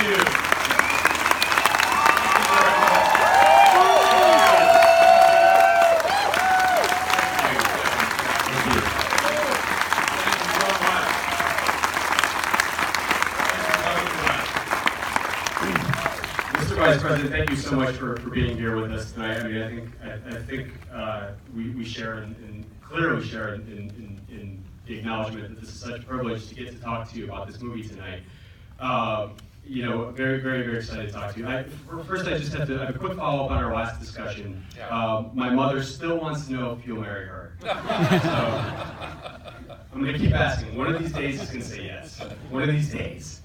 Vice President, thank you so much for being here with us tonight. I mean, I think we share and clearly share in the acknowledgement that this is such a privilege to get to talk to you about this movie tonight. You know, very, very, very excited to talk to you. First, I just have a quick follow-up on our last discussion. My mother still wants to know if you'll marry her. So I'm going to keep asking. One of these days she's going to say yes. One of these days.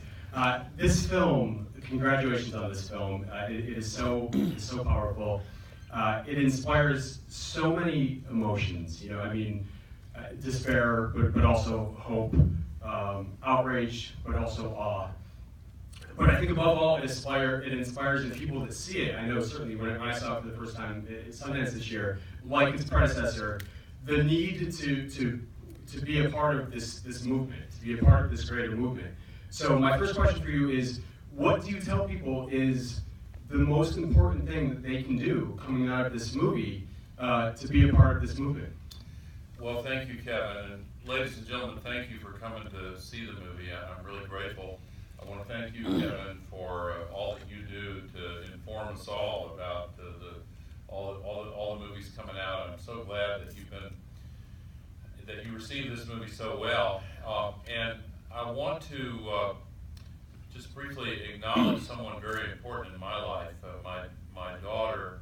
This film, congratulations on this film. It is so powerful. It inspires so many emotions. You know, I mean, despair, but also hope, outrage, but also awe. But I think above all, it inspires the people that see it. I know certainly when I saw it for the first time at Sundance this year, like its predecessor, the need to be a part of this movement, to be a part of this greater movement. So my first question for you is, what do you tell people is the most important thing that they can do coming out of this movie to be a part of this movement? Well, thank you, Kevin. And ladies and gentlemen, thank you for coming to see the movie. I'm really grateful. I want to thank you, Kevin, for all that you do to inform us all about all the movies coming out. I'm so glad that you received this movie so well. And I want to just briefly acknowledge someone very important in my life. My daughter,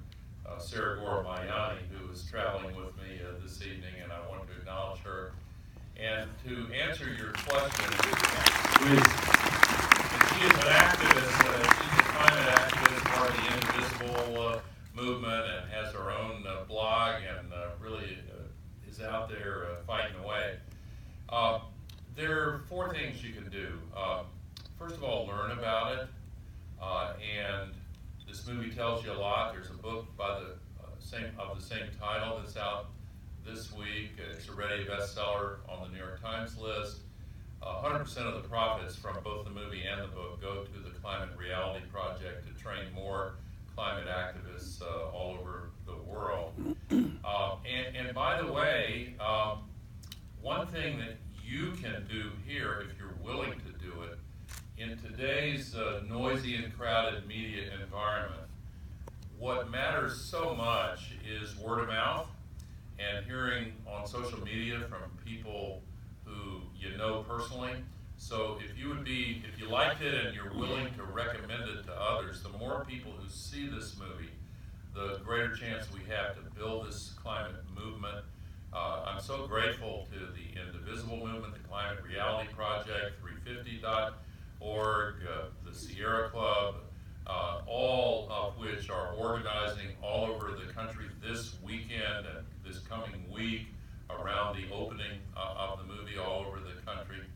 Sarah Gore, who is traveling with me this evening, and I want to acknowledge her. And to answer your question, she is an activist. She's a climate activist, part of the Indivisible movement, and has her own blog, and really is out there fighting away. There are 4 things you can do. First of all, learn about it, and this movie tells you a lot. There's a book by the same title that's out this week. It's already a bestseller on the New York Times list. 100% of the profits from both the movie and the book go to the Climate Reality Project to train more climate activists all over the world. And by the way, one thing that you can do here, if you're willing to do it, in today's noisy and crowded media environment, what matters so much is word of mouth and hearing on social media from people who you know personally. So if you liked it and you're willing to recommend it to others, the more people who see this movie, the greater chance we have to build this climate movement. I'm so grateful to the Indivisible movement, the Climate Reality Project, 350.org, the Sierra Club, all of which are organizing all over the country this weekend and this coming week around the opening of the movie all over the country.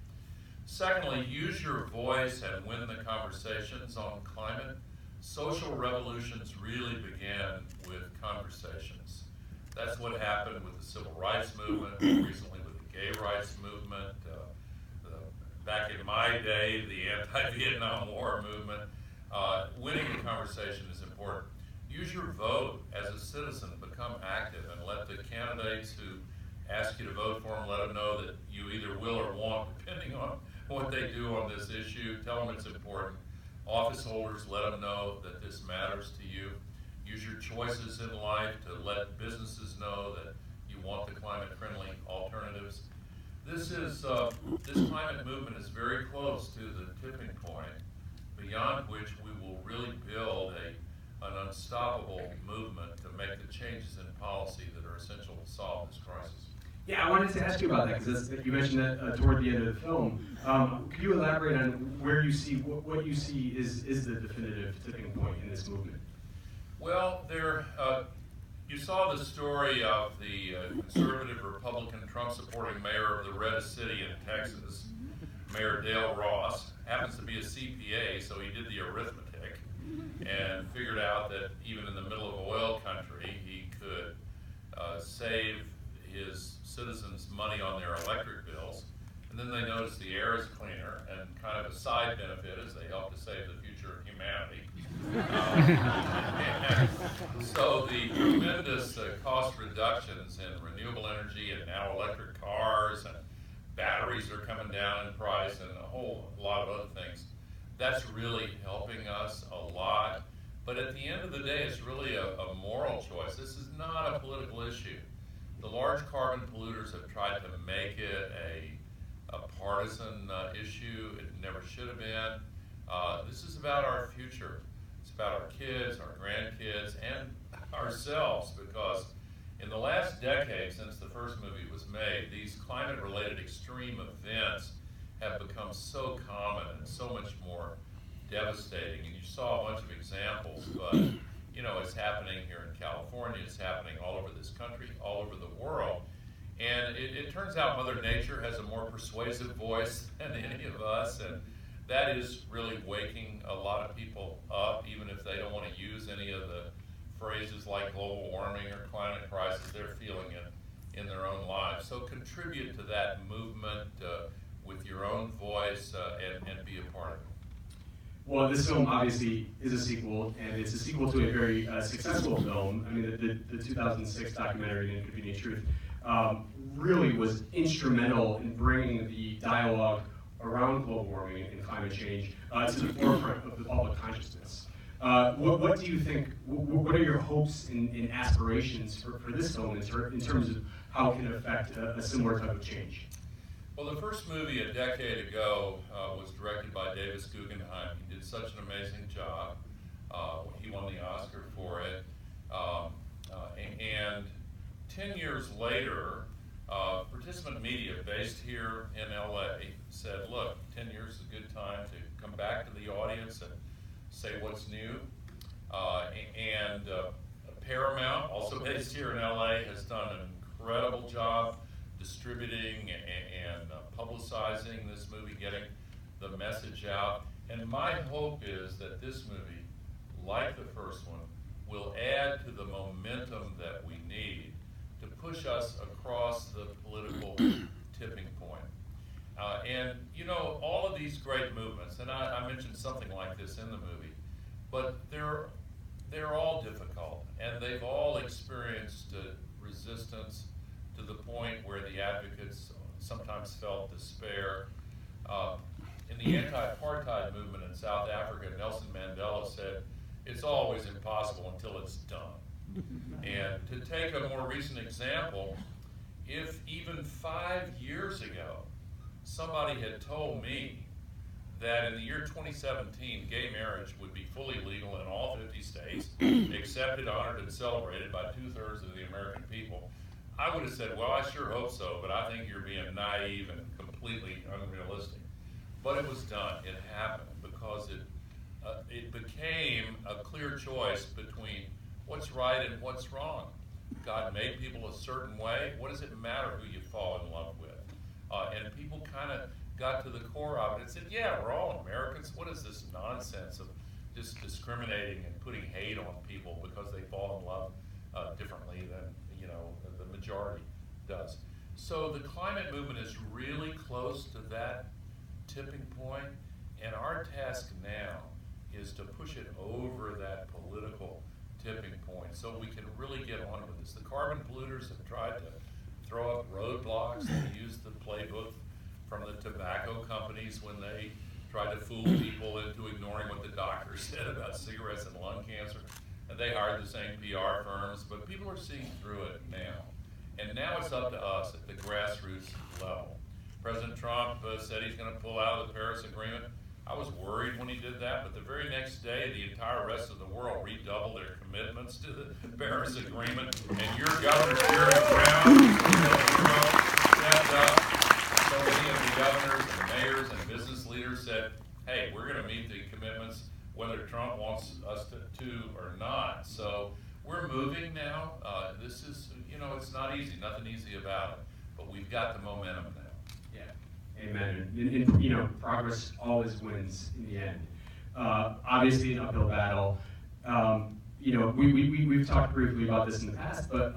Secondly, use your voice and win the conversations on climate. Social revolutions really begin with conversations. That's what happened with the civil rights movement, recently with the gay rights movement, back in my day, the anti-Vietnam War movement. Winning the conversation is important. Use your vote as a citizen, become active, and let the candidates who ask you to vote for them, let them know that you either will or won't, depending on what they do on this issue. Tell them it's important. Office holders, let them know that this matters to you. Use your choices in life to let businesses know that you want the climate-friendly alternatives. This climate movement is very close to the tipping point, beyond which we will really build an unstoppable movement to make the changes in policy that are essential to solve this crisis. Yeah, I wanted to ask you about that, because you mentioned that toward the end of the film. Could you elaborate on where you see, what you see is the definitive tipping point in this movement? Well, you saw the story of the conservative Republican Trump-supporting mayor of the reddest city in Texas, Mayor Dale Ross. Happens to be a CPA, so he did the arithmetic and figured out that even in the middle of oil country, he could save his citizens money on their electric bills. And then they noticed the air is cleaner, and kind of a side benefit is they help to save the future So the tremendous cost reductions in renewable energy and now electric cars and batteries are coming down in price and a whole lot of other things, that's really helping us a lot. But at the end of the day, it's really a moral choice. This is not a political issue. The large carbon polluters have tried to make it a partisan issue. It never should have been. This is about our future. It's about our kids, our grandkids, and ourselves, because in the last decade since the first movie was made, these climate-related extreme events have become so common and so much more devastating. And you saw a bunch of examples, but you know, it's happening here in California, it's happening all over this country, all over the world. And it turns out Mother Nature has a more persuasive voice than any of us, and that is really waking a lot of people up, even if they don't want to use any of the phrases like global warming or climate crisis. They're feeling it in their own lives. So contribute to that movement with your own voice and be a part of it. Well, this film obviously is a sequel, and it's a sequel to a very successful film. I mean, the 2006 documentary, An Inconvenient Truth, really was instrumental in bringing the dialogue around global warming and climate change to the forefront of the public consciousness. What do you think, what are your hopes and aspirations for this film in terms of how it can affect a similar type of change? Well, the first movie a decade ago was directed by Davis Guggenheim. He did such an amazing job. He won the Oscar for it. And 10 years later, Participant Media, based here in LA, said, look, 10 years is a good time to come back to the audience and say what's new. Paramount, also based here in LA, has done an incredible job distributing and publicizing this movie, getting the message out. And my hope is that this movie, like the first one, will add to the momentum that we need to push us across the political tipping point. And you know, all of these great movements, and I mentioned something like this in the movie, but they're all difficult, and they've all experienced resistance to the point where the advocates sometimes felt despair. In the anti-apartheid movement in South Africa, Nelson Mandela said, it's always impossible until it's done. And to take a more recent example, if even 5 years ago, somebody had told me that in the year 2017, gay marriage would be fully legal in all 50 states, accepted, honored, and celebrated by 2/3 of the American people, I would have said, well, I sure hope so, but I think you're being naive and completely unrealistic. But it was done. It happened because it became a clear choice between what's right and what's wrong. God made people a certain way. What does it matter who you fall in love with? And people kind of got to the core of it and said, yeah, we're all Americans. What is this nonsense of just discriminating and putting hate on people because they fall in love differently than, you know, the majority does? So the climate movement is really close to that tipping point, and our task now is to push it over that political tipping point so we can really get on with this. The carbon polluters have tried to throw up roadblocks. They use the playbook from the tobacco companies when they tried to fool people into ignoring what the doctor said about cigarettes and lung cancer. And they hired the same PR firms, but people are seeing through it now. And now it's up to us at the grassroots level. President Trump said he's going to pull out of the Paris Agreement. I was worried when he did that, but the very next day, the entire rest of the world redoubled their commitments to the Paris Agreement, and your governor, Jerry Brown, stepped up. So many of the governors and mayors and business leaders said, hey, we're going to meet the commitments whether Trump wants us to or not. So we're moving now. This is, you know, it's not easy, nothing easy about it, but we've got the momentum now. Amen. And, you know, progress always wins in the end. Obviously, an uphill battle. You know, we've talked briefly about this in the past, but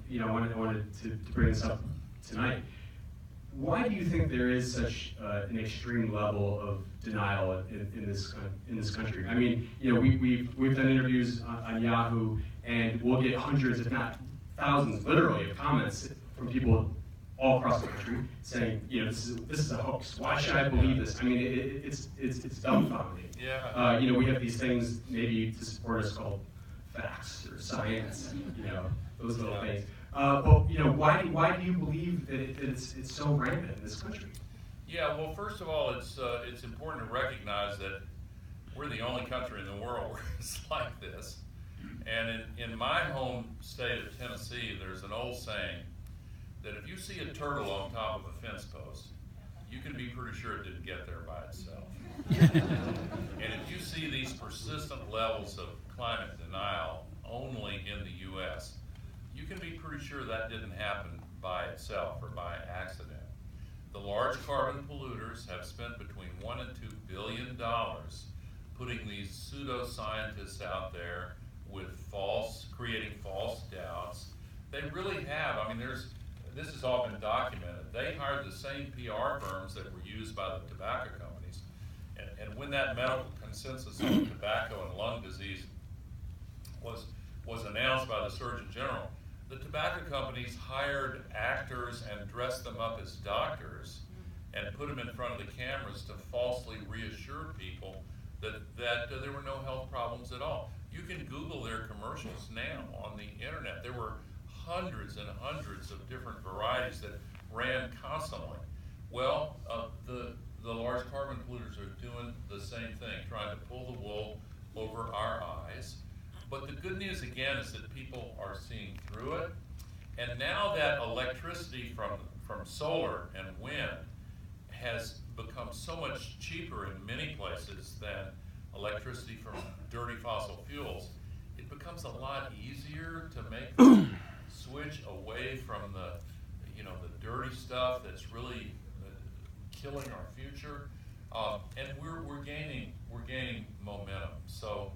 you know, I wanted to bring this up tonight. why do you think there is such an extreme level of denial in this country? I mean, you know, we've done interviews on Yahoo, and we'll get hundreds, if not thousands, literally, of comments from people all across the country saying, you know, this is a hoax. Why should I believe this? I mean, it's dumbfounding. Yeah. You know, we have these things maybe to support us called facts or science. You know, those little things. But you know, why do you believe that it's so rampant in this country? Yeah. Well, first of all, it's important to recognize that we're the only country in the world where it's like this. And in my home state of Tennessee, there's an old saying that if you see a turtle on top of a fence post, you can be pretty sure it didn't get there by itself. And if you see these persistent levels of climate denial only in the U.S., you can be pretty sure that didn't happen by itself or by accident. The large carbon polluters have spent between $1 and $2 billion putting these pseudoscientists out there with creating false doubts. They really have. I mean, this has all been documented. They hired the same PR firms that were used by the tobacco companies. And when that medical consensus on tobacco and lung disease was announced by the Surgeon General, the tobacco companies hired actors and dressed them up as doctors and put them in front of the cameras to falsely reassure people that there were no health problems at all. You can Google their commercials now on the internet. There were hundreds and hundreds of different varieties that ran constantly. Well, the large carbon polluters are doing the same thing, trying to pull the wool over our eyes. But the good news again is that people are seeing through it. And now that electricity from solar and wind has become so much cheaper in many places than electricity from dirty fossil fuels, it becomes a lot easier to make the switch away from the dirty stuff that's really killing our future, and we're gaining momentum. So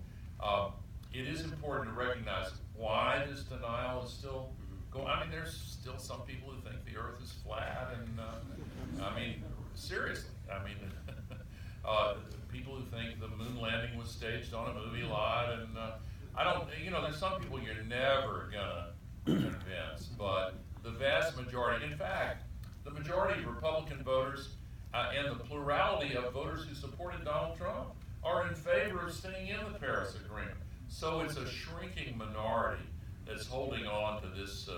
it is important to recognize why this denial is still going. I mean, there's still some people who think the Earth is flat, and I mean, seriously, I mean, people who think the moon landing was staged on a movie lot, and I don't, there's some people you're never gonna convince, but the vast majority, in fact, the majority of Republican voters and the plurality of voters who supported Donald Trump are in favor of staying in the Paris Agreement. So it's a shrinking minority that's holding on to this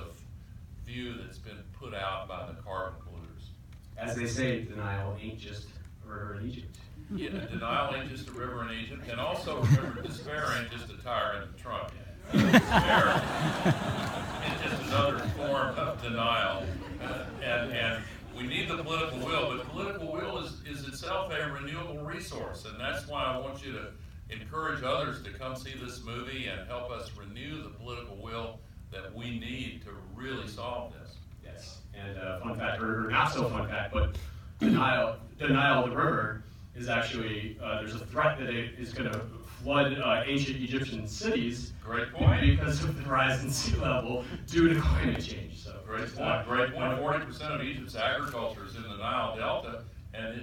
view that's been put out by the carbon polluters. As they say, denial ain't just a river in Egypt. Yeah, denial ain't just a river in Egypt, and also remember, despair ain't just a tire in the trunk. Despair is just another form of denial, and we need the political will, but political will is itself a renewable resource, and that's why I want you to encourage others to come see this movie and help us renew the political will that we need to really solve this. Yes, and fun fact, or not so fun fact, but denial of the river is actually, there's a threat that it is going to flood ancient Egyptian cities. Great point. Because of the rise in sea level due to climate change. So great point. Great point. 40% of Egypt's agriculture is in the Nile Delta, and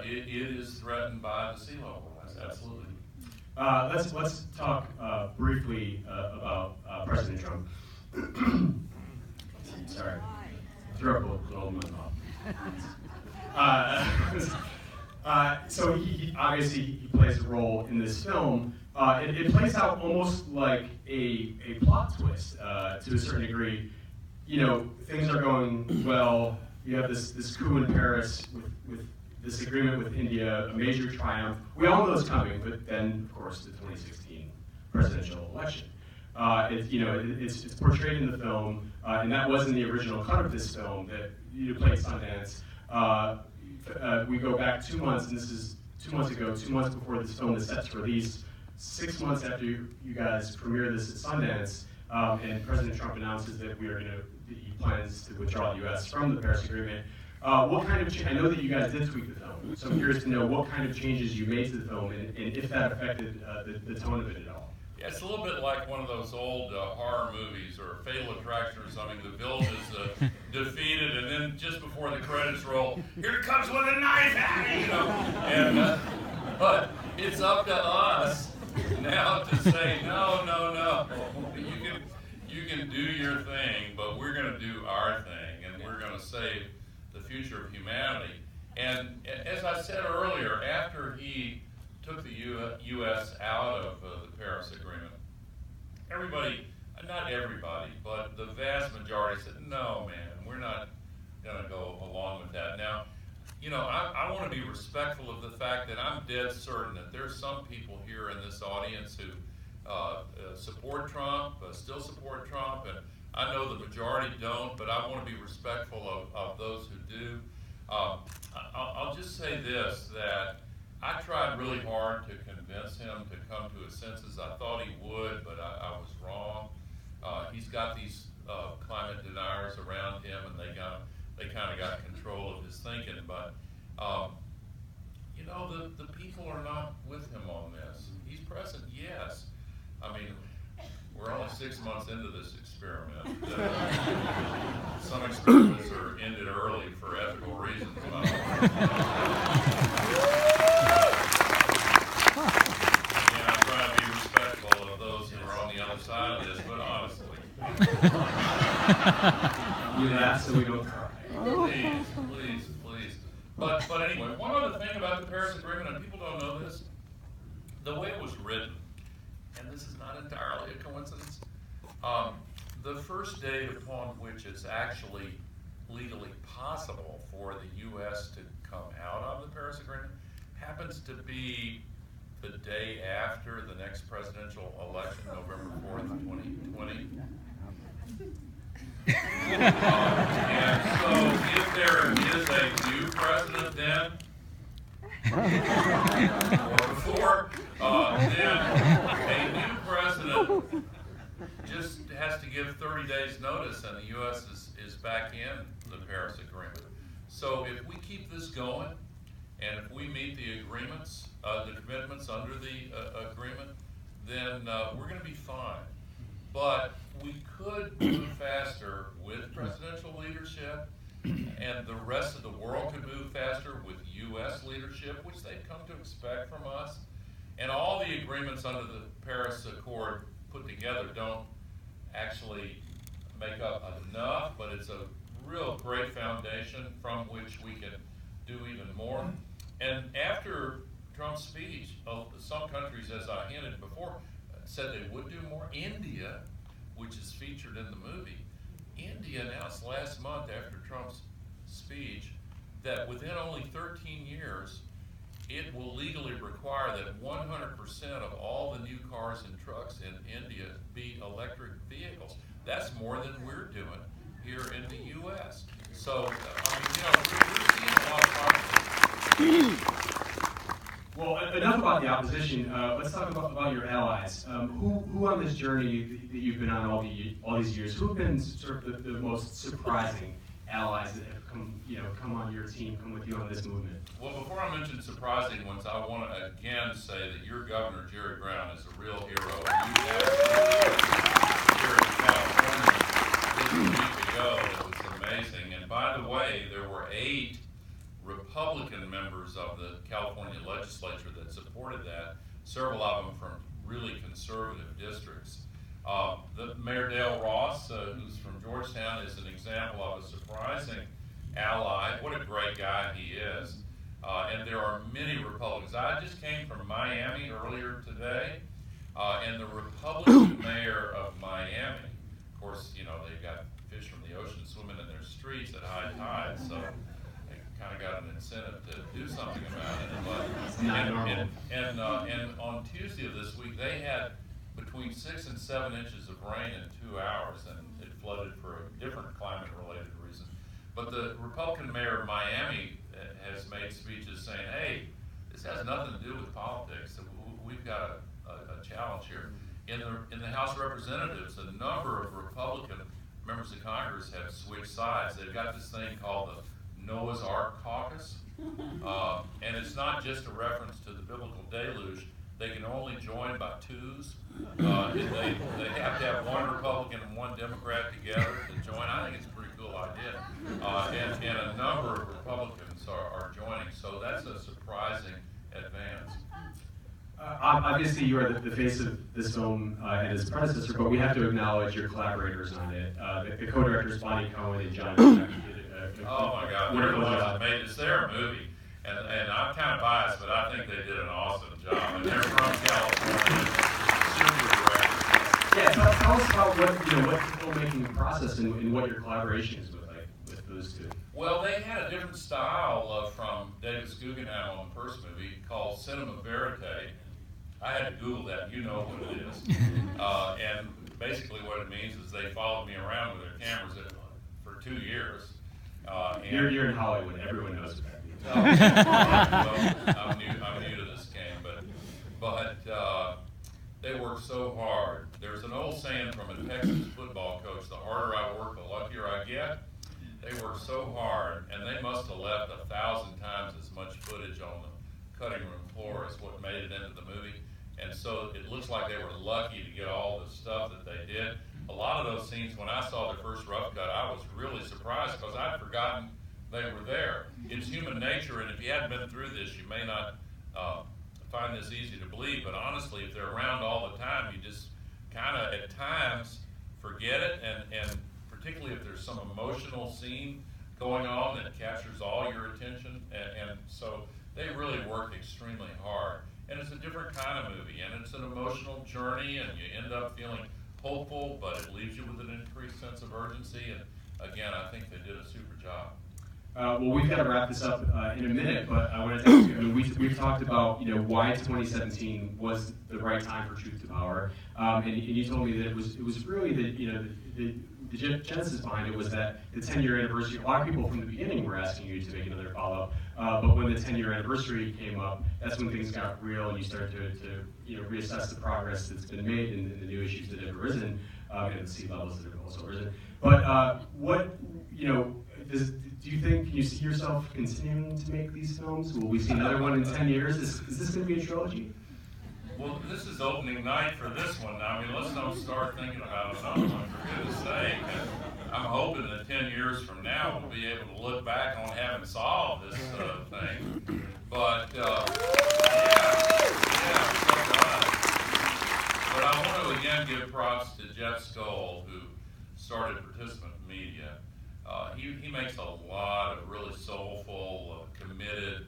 it is threatened by the sea level rise. Absolutely. Let's talk briefly about President Trump. Sorry, threw up a little in my mouth. So he obviously he plays a role in this film. It plays out almost like a plot twist to a certain degree. You know, things are going well. You have this coup in Paris with this agreement with India, a major triumph. We all know it's coming, but then, of course, the 2016 presidential election. It's portrayed in the film, and that wasn't the original cut of this film that you played Sundance. We go back 2 months, and this is 2 months ago, 2 months before this film is set to release, 6 months after you guys premiere this at Sundance, and President Trump announces that he plans to withdraw the U.S. from the Paris Agreement. What kind of I know that you guys did tweak the film, so I'm curious to know what kind of changes you made to the film, and if that affected the tone of it at all. Yeah, it's a little bit like one of those old horror movies or Fatal Attraction or something. The villain is defeated, and then just before the credits roll, here it comes with a knife at me, you know. And but it's up to us now to say no, no, no. You can do your thing, but we're going to do our thing, and we're going to save the future of humanity. And as I said earlier, after he took the U.S. out of the Paris Agreement, everybody, not everybody, but the vast majority said, no, man, we're not going to go along with that. Now, you know, I want to be respectful of the fact that I'm dead certain that there's some people here in this audience who support Trump, still support Trump, and I know the majority don't, but I want to be respectful of those who do. I'll just say this, that I tried really hard to convince him to come to his senses. I thought he would, but I was wrong. He's got these climate deniers around him, and they kind of got control of his thinking. But you know, the people are not with him on this. He's present, yes. I mean, we're only 6 months into this experiment. Some experiments are ended early for ethical reasons. I'm trying to be respectful of those who are on the other side of this, but honestly. You laugh so we don't cry. Please, please, please. But anyway, one other thing about the Paris Agreement, and people don't know this, the way it was written, and this is not entirely a coincidence, the first date upon which it's actually legally possible for the U.S. to come out of the Paris Agreement happens to be the day after the next presidential election, November 4th, 2020. And so if there is a new president then, or before, then a new president just has to give 30 days notice and the U.S. is back in the Paris Agreement. So if we keep this going, and if we meet the agreements, the commitments under the agreement, then we're going to be fine. But we could move faster with presidential leadership, and the rest of the world could move faster with U.S. leadership, which they've come to expect from us. And all the agreements under the Paris Accord put together don't actually make up enough, but it's a real great foundation from which we can do even more. And after Trump's speech, some countries, as I hinted before, said they would do more. India, which is featured in the movie, India announced last month after Trump's speech that within only 13 years, it will legally require that 100% of all the new cars and trucks in India be electric vehicles. That's more than we're doing here in the U.S. So, I mean, you know, we're seeing a lot of progress. Well, enough about the opposition. Let's talk about your allies. Who on this journey that you've been on all these years, who have been sort of the most surprising allies that have come on your team, come with you on this movement? Well, before I mention surprising ones, I want to again say that your governor, Jerry Brown, is a real hero. You had here in California just a week ago. It was amazing. And by the way, there were 8 Republican members of the California legislature that supported that, several of them from really conservative districts. The Mayor Dale Ross, who's from Georgetown, is an example of a surprising ally. What a great guy he is. And there are many Republicans. I just came from Miami earlier today, and the Republican mayor of Miami, of course, you know, they've got fish from the ocean swimming in their streets at high tide, so they kind of got an incentive to do something about it. But, and on Tuesday of this week, they had between 6 and 7 inches of rain in 2 hours, and it flooded for a different climate-related reason. But the Republican mayor of Miami has made speeches saying, hey, this has nothing to do with politics. We've got a challenge here. In the House of Representatives, a number of Republican members of Congress have switched sides. They've got this thing called the Noah's Ark Caucus. And it's not just a reference to the biblical deluge. they can only join by twos. They have to have one Republican and one Democrat together to join. I think it's a pretty cool idea. And a number of Republicans are joining, so that's a surprising advance. Obviously, you are the face of this film and its predecessor, but we have to acknowledge your collaborators on it. The co-directors Bonnie Cohen and John. Oh my God, they're the ones that made it. It's their movie, and I'm kind of biased, but I think they did an awesome job. And they're from California, super directors. Yeah, tell us about what the filmmaking process and what your collaboration is with those two. Well, they had a different style from David Guggenheim on the first movie called Cinema Verite. I had to Google that, you know what it is. And basically what it means is they followed me around with their cameras for 2 years. You're in Hollywood, everyone knows what that means. Well, I'm new to this game, but they work so hard. There's an old saying from a Texas football coach, the harder I work, the luckier I get. They work so hard, and they must have left 1,000 times as much footage on the cutting room floor as what made it into the movie. And so it looks like they were lucky to get all the stuff that they did. A lot of those scenes, when I saw the first rough cut, I was really surprised because I'd forgotten they were there. It's human nature, and if you hadn't been through this, you may not find this easy to believe, but honestly, if they're around all the time, you just kind of, at times, forget it, and particularly if there's some emotional scene going on that captures all your attention, and so they really worked extremely hard. And it's a different kind of movie, and it's an emotional journey, and you end up feeling hopeful, but it leaves you with an increased sense of urgency, and again, I think they did a super job. Well, we've got to wrap this up in a minute, but I want to ask you, I mean, we've talked about, why 2017 was the right time for Truth to Power, and you told me that it was really the genesis behind it was that the 10-year anniversary. A lot of people from the beginning were asking you to make another follow-up, but when the 10-year anniversary came up, that's when things got real, and you started to reassess the progress that's been made and the new issues that have arisen, and the sea levels that have also arisen. But do you think, can you see yourself continuing to make these films? Will we see another one in 10 years? Is this going to be a trilogy? Well, this is opening night for this one. I mean, let's don't start thinking about another one, for goodness sake. I'm hoping that 10 years from now we'll be able to look back on having solved this thing. But, yeah, so done. But I want to again give props to Jeff Skoll, who started Participant Media. He makes a lot of really soulful, committed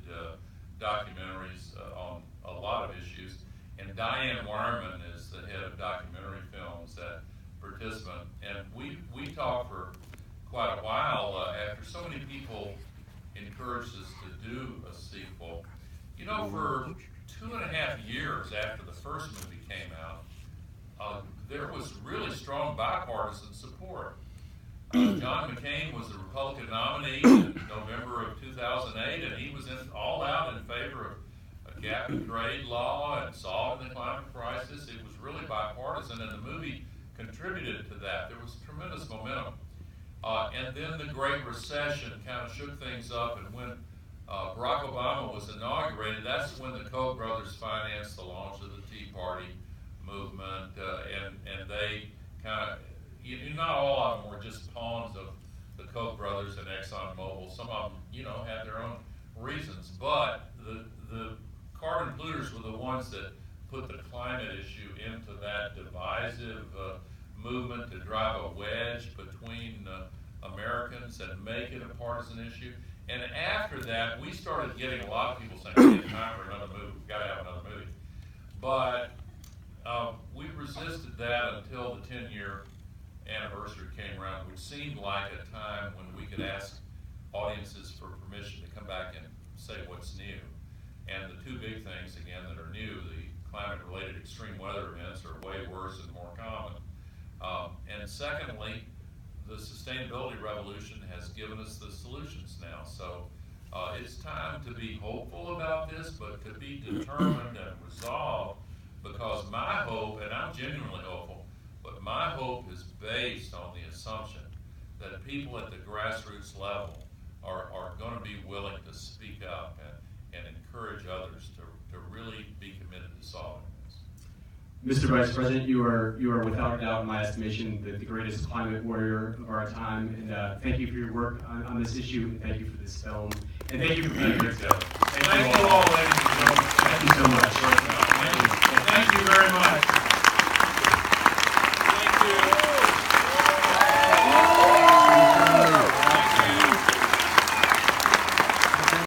documentaries on a lot of issues. And Diane Wyman is the head of documentary films at Participant. And we talked for quite a while after so many people encouraged us to do a sequel. For 2.5 years after the first movie came out, there was really strong bipartisan support. John McCain was the Republican nominee in November of 2008, and he was all out in favor of a cap and trade law and solving the climate crisis. It was really bipartisan, and the movie contributed to that. There was tremendous momentum. And then the Great Recession kind of shook things up, and when Barack Obama was inaugurated, that's when the Koch brothers financed the launch of the Tea Party movement, and they kind of, not all of them were just pawns of the Koch brothers and ExxonMobil. Some of them, had their own reasons, but the carbon polluters were the ones that put the climate issue into that divisive movement to drive a wedge between Americans and make it a partisan issue. And after that, we started getting a lot of people saying, "It's time for another movie. We've got to have another movie." But we resisted that until the 10-year anniversary came around, which seemed like a time when we could ask audiences for permission to come back and say what's new. And the two big things, again, that are new, the climate-related extreme weather events are way worse and more common. And secondly, the sustainability revolution has given us the solutions now. So it's time to be hopeful about this, but to be determined and resolved, because my hope, and I'm genuinely hopeful, but my hope is based on the assumption that people at the grassroots level are going to be willing to speak up and encourage others to really be committed to solving this. Mr. Vice President, you are without doubt, in my estimation, the greatest climate warrior of our time. And thank you for your work on this issue, and thank you for this film. And thank you for being here today. Thank you all, ladies and gentlemen. Thank you so much. Thank you very much.